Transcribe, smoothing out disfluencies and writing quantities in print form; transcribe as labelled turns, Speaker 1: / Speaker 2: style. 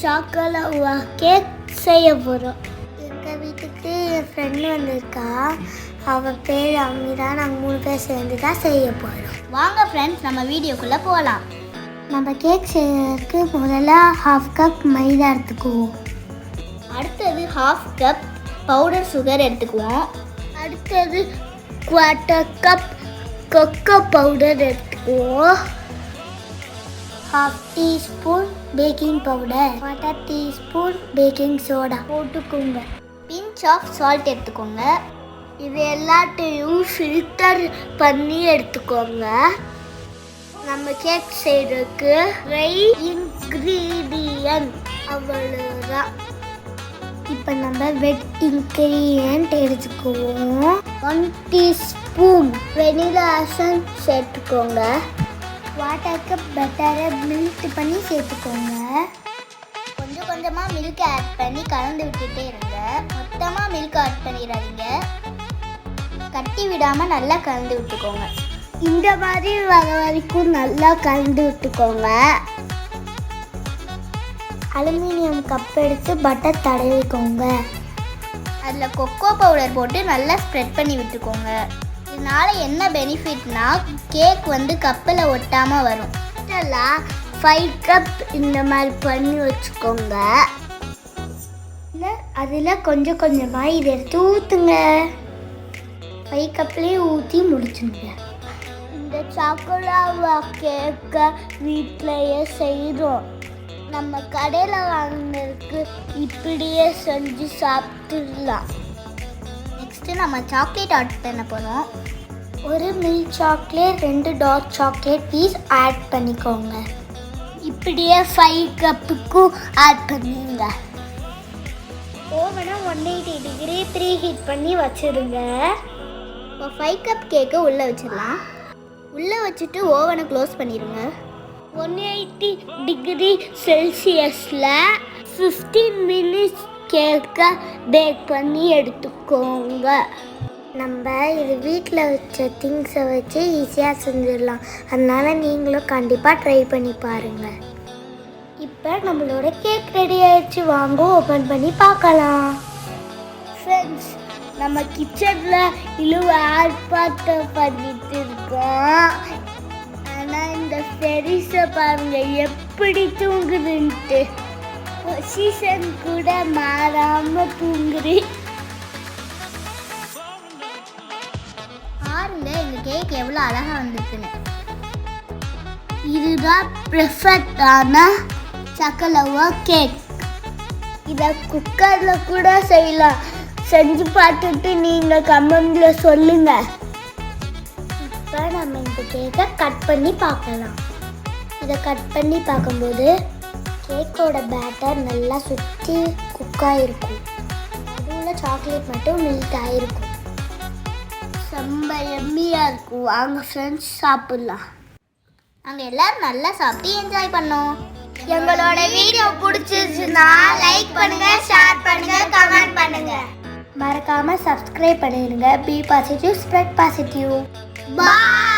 Speaker 1: Choco lava cake செய்ய போகிறோம். எங்கள் வீட்டுக்கு என் ஃப்ரெண்டு வந்திருக்கா. அவள் பேர் அம்மிதா. நாங்கள் 3 பேர் சேர்ந்து தான் செய்ய போகிறோம்.
Speaker 2: வாங்க ஃப்ரெண்ட்ஸ், நம்ம வீடியோக்குள்ளே போகலாம்.
Speaker 1: நம்ம கேக் செய்யறதுக்கு முதல்ல 1/2 கப் மைதா எடுத்துக்குவோம்.
Speaker 2: அடுத்தது 1/2 கப் பவுடர் சுகர் எடுத்துக்குவோம்.
Speaker 1: அடுத்தது 1/4 கப் கொக்கோ பவுடர் எடுத்துக்குவோம். 1/2 teaspoon baking powder, 1/4 teaspoon baking soda போட்டுக்கோங்க.
Speaker 2: பிஞ்ச் ஆஃப் சால்ட் எடுத்துக்கோங்க.
Speaker 1: இது எல்லாத்தையும் ஃபில்டர் பண்ணி எடுத்துக்கோங்க. நம்ம கேக் செய்யறதுக்கு ட்ரை இன்க்ரீடியன்ட் அவ்வளோதான். இப்போ நம்ம வெட் இன்க்ரீடியன்ட் எடுத்துக்குவோம். 1 டீஸ்பூன் வெனிலா எசன்ஸ் சேர்த்துக்கோங்க. 1/4 கப் பட்டரை மெல்ட் பண்ணி சேர்த்துக்கோங்க.
Speaker 2: கொஞ்சம் கொஞ்சமாக மில்க் ஆட் பண்ணி கலந்து விட்டுட்டே இருங்க. மொத்தமாக மில்க் ஆட் பண்ணிடாதீங்க. கட்டி விடாமல் நல்லா கலந்து விட்டுக்கோங்க.
Speaker 1: இந்த மாதிரி வர வரைக்கும் நல்லா கலந்து விட்டுக்கோங்க. அலுமினியம் கப் எடுத்து பட்டர் தடவிக்கோங்க.
Speaker 2: அதில் கொக்கோ பவுடர் போட்டு நல்லா ஸ்ப்ரெட் பண்ணி விட்டுக்கோங்க. இதனால என்ன பெனிஃபிட்னா கேக் கப்பில் ஒட்டாமல் வரும்.
Speaker 1: 5 கப் இந்த மாதிரி பண்ணி வச்சுக்கோங்க. அதில் கொஞ்சம் கொஞ்சமாக இதை எடுத்து ஊற்றுங்க. 5 கப்லேயே ஊற்றி முடிச்சுங்க. இந்த சாக்கோலாவா கேக்கை வீட்டிலையே செய்கிறோம். நம்ம கடையில் வாங்கினதுக்கு இப்படியே செஞ்சு சாப்பிட்டுடலாம்.
Speaker 2: நெக்ஸ்ட்டு நம்ம சாக்லேட் ஆட் பண்ண போகிறோம்.
Speaker 1: ஒரு milk chocolate, 2 dark chocolate piece add பண்ணிக்கோங்க. இப்படியே 5 கப்புக்கும் ஆட் பண்ணிடுங்க. ஓவனை 180 டிகிரி ப்ரீ ஹீட் பண்ணி வச்சுருங்க.
Speaker 2: இப்போ 5 கப் கேக்கை உள்ளே வச்சிடலாம். உள்ளே வச்சுட்டு ஓவனை க்ளோஸ் பண்ணிடுங்க.
Speaker 1: 180 டிகிரி செல்சியஸில் 15 மினிட்ஸ் கேக்கை பேக் பண்ணி எடுத்துக்கோங்க. நம்ம இது வீட்டில் வச்ச திங்ஸை வச்சு ஈஸியாக செஞ்சிடலாம். அதனால் நீங்களும் கண்டிப்பாக ட்ரை பண்ணி பாருங்கள். இப்போ நம்மளோட கேக் ரெடி ஆயிடுச்சு. வாங்க ஓப்பன் பண்ணி பார்க்கலாம். ஃப்ரெண்ட்ஸ், நம்ம கிச்சனில் இழுவ ஆர்ப்பாட்டம் பண்ணிட்டு இருக்கோம். ஆனால் இந்த பெரிசை பாருங்கள் எப்படி தூங்குதுன்ட்டு. பொசிஷன் கூட மாறாமல் தூங்குது.
Speaker 2: பாருங்க எங்கள் கேக் எவ்வளோ அழகாக வந்திருக்குன்னு.
Speaker 1: இதுதான் பெர்ஃபெக்டான சாக்கோலாவா கேக். இதை குக்கரில் கூட செய்யலாம். செஞ்சு பார்த்துட்டு நீங்கள் கமெண்டில் சொல்லுங்கள். இப்போ நம்ம இந்த கேக்கை கட் பண்ணி பார்க்கலாம். இதை கட் பண்ணி பார்க்கும்போது கேக்கோட பேட்டர் நல்லா சுற்றி குக்காயிருக்கும். அதுவும் சாக்லேட் மட்டும் மெல்ட் ஆகிருக்கும். ரொம்ப எம்மியாக இருக்கும். வாங்க ஃப்ரெண்ட்ஸ் சாப்பிட்லாம்.
Speaker 2: நாங்கள் எல்லோரும் நல்லா சாப்பிட்டு என்ஜாய் பண்ணோம்.
Speaker 1: எங்களோட வீடியோ பிடிச்சிருச்சுன்னா லைக் பண்ணுங்க, ஷேர் பண்ணுங்க, கமெண்ட் பண்ணுங்க. மறக்காம சப்ஸ்கிரைப் பண்ணிடுங்க. Be positive, spread positive. Bye.